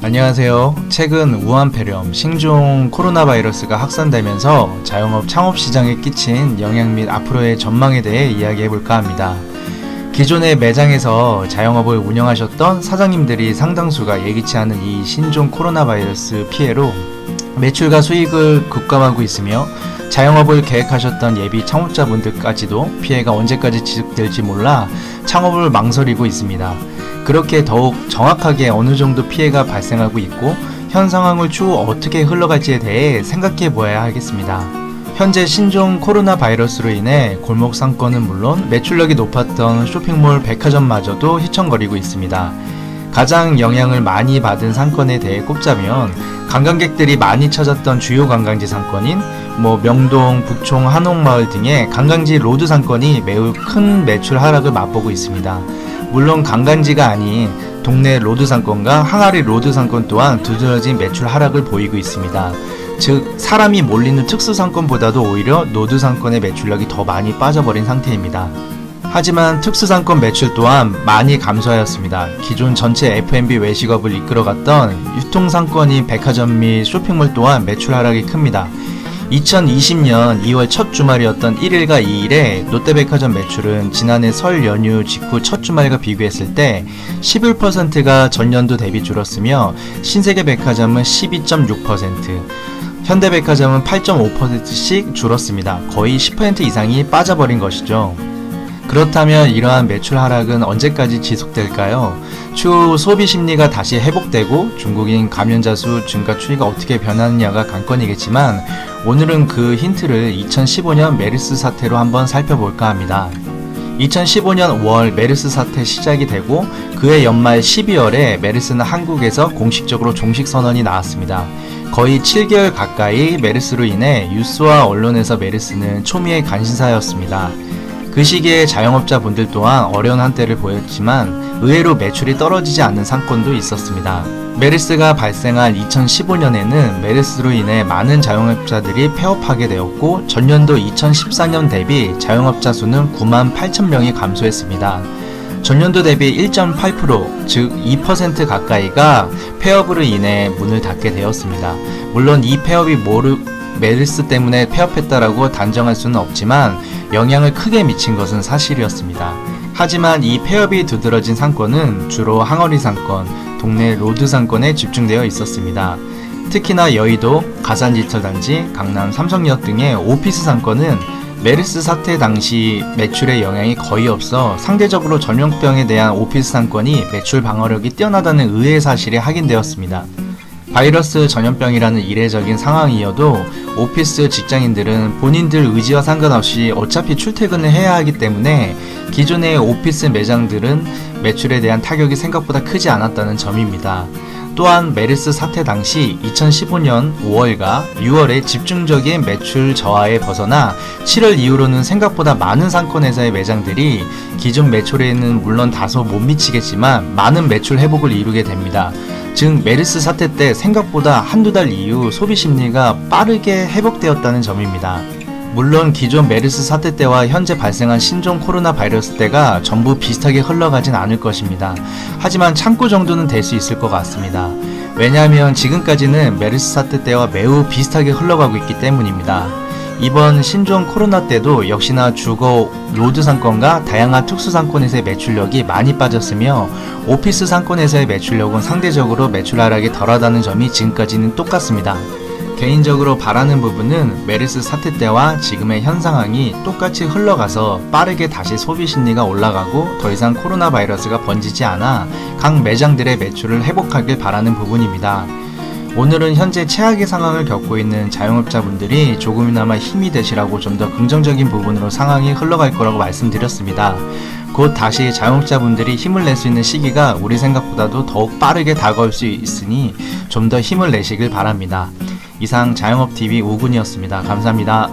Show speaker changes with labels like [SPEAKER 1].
[SPEAKER 1] 안녕하세요. 최근 우한폐렴, 신종 코로나 바이러스가 확산되면서 자영업 창업 시장에 끼친 영향 및 앞으로의 전망에 대해 이야기해볼까 합니다. 기존의 매장에서 자영업을 운영하셨던 사장님들이 상당수가 예기치 않은 이 신종 코로나 바이러스 피해로 매출과 수익을 급감하고 있으며 자영업을 계획하셨던 예비 창업자분들까지도 피해가 언제까지 지속될지 몰라 창업을 망설이고 있습니다. 그렇게 더욱 정확하게 어느 정도 피해가 발생하고 있고 현 상황을 추후 어떻게 흘러갈지에 대해 생각해 보아야 하겠습니다. 현재 신종 코로나 바이러스로 인해 골목 상권은 물론 매출력이 높았던 쇼핑몰 백화점마저도 휘청거리고 있습니다. 가장 영향을 많이 받은 상권에 대해 꼽자면 관광객들이 많이 찾았던 주요 관광지 상권인 명동, 북촌, 한옥마을 등의 관광지 로드 상권이 매우 큰 매출 하락을 맛보고 있습니다. 물론 관광지가 아닌 동네 로드 상권과 항아리 로드 상권 또한 두드러진 매출 하락을 보이고 있습니다. 즉 사람이 몰리는 특수 상권보다도 오히려 로드 상권의 매출력이 더 많이 빠져버린 상태입니다. 하지만 특수 상권 매출 또한 많이 감소하였습니다. 기존 전체 F&B 외식업을 이끌어갔던 유통 상권인 백화점 및 쇼핑몰 또한 매출 하락이 큽니다. 2020년 2월 첫 주말이었던 1일과 2일에 롯데백화점 매출은 지난해 설 연휴 직후 첫 주말과 비교했을 때 11%가 전년도 대비 줄었으며 신세계백화점은 12.6%, 현대백화점은 8.5%씩 줄었습니다. 거의 10% 이상이 빠져버린 것이죠. 그렇다면 이러한 매출 하락은 언제까지 지속될까요? 추후 소비 심리가 다시 회복되고 중국인 감염자 수 증가 추이가 어떻게 변하느냐가 관건이겠지만 오늘은 그 힌트를 2015년 메르스 사태로 한번 살펴볼까 합니다. 2015년 5월 메르스 사태 시작이 되고 그해 연말 12월에 메르스는 한국에서 공식적으로 종식 선언이 나왔습니다. 거의 7개월 가까이 메르스로 인해 뉴스와 언론에서 메르스는 초미의 관심사였습니다. 그 시기에 자영업자분들 또한 어려운 한때를 보였지만 의외로 매출이 떨어지지 않는 상권도 있었습니다. 메르스가 발생한 2015년에는 메르스로 인해 많은 자영업자들이 폐업하게 되었고 전년도 2014년 대비 자영업자 수는 9만 8천 명이 감소했습니다. 전년도 대비 1.8%, 즉 2% 가까이가 폐업으로 인해 문을 닫게 되었습니다. 물론 이 폐업이 메르스 때문에 폐업했다라고 단정할 수는 없지만 영향을 크게 미친 것은 사실이었습니다. 하지만 이 폐업이 두드러진 상권은 주로 항아리 상권, 동네 로드 상권에 집중되어 있었습니다. 특히나 여의도, 가산디지털단지, 강남 삼성역 등의 오피스 상권은 메르스 사태 당시 매출의 영향이 거의 없어 상대적으로 전염병에 대한 오피스 상권이 매출 방어력이 뛰어나다는 의외의 사실이 확인되었습니다. 바이러스 전염병이라는 이례적인 상황이어도 오피스 직장인들은 본인들 의지와 상관없이 어차피 출퇴근을 해야 하기 때문에 기존의 오피스 매장들은 매출에 대한 타격이 생각보다 크지 않았다는 점입니다. 또한 메르스 사태 당시 2015년 5월과 6월에 집중적인 매출 저하에 벗어나 7월 이후로는 생각보다 많은 상권에서의 매장들이 기존 매출에는 물론 다소 못 미치겠지만 많은 매출 회복을 이루게 됩니다. 즉 메르스 사태 때 생각보다 한두 달 이후 소비 심리가 빠르게 회복되었다는 점입니다. 물론 기존 메르스 사태 때와 현재 발생한 신종 코로나 바이러스 때가 전부 비슷하게 흘러가진 않을 것입니다. 하지만 참고 정도는 될 수 있을 것 같습니다. 왜냐하면 지금까지는 메르스 사태 때와 매우 비슷하게 흘러가고 있기 때문입니다. 이번 신종 코로나 때도 역시나 주거 로드 상권과 다양한 특수 상권에서의 매출력이 많이 빠졌으며 오피스 상권에서의 매출력은 상대적으로 매출 하락이 덜하다는 점이 지금까지는 똑같습니다. 개인적으로 바라는 부분은 메르스 사태 때와 지금의 현 상황이 똑같이 흘러가서 빠르게 다시 소비 심리가 올라가고 더 이상 코로나 바이러스가 번지지 않아 각 매장들의 매출을 회복하길 바라는 부분입니다. 오늘은 현재 최악의 상황을 겪고 있는 자영업자분들이 조금이나마 힘이 되시라고 좀 더 긍정적인 부분으로 상황이 흘러갈 거라고 말씀드렸습니다. 곧 다시 자영업자분들이 힘을 낼 수 있는 시기가 우리 생각보다도 더욱 빠르게 다가올 수 있으니 좀 더 힘을 내시길 바랍니다. 이상 자영업TV 우군이었습니다. 감사합니다.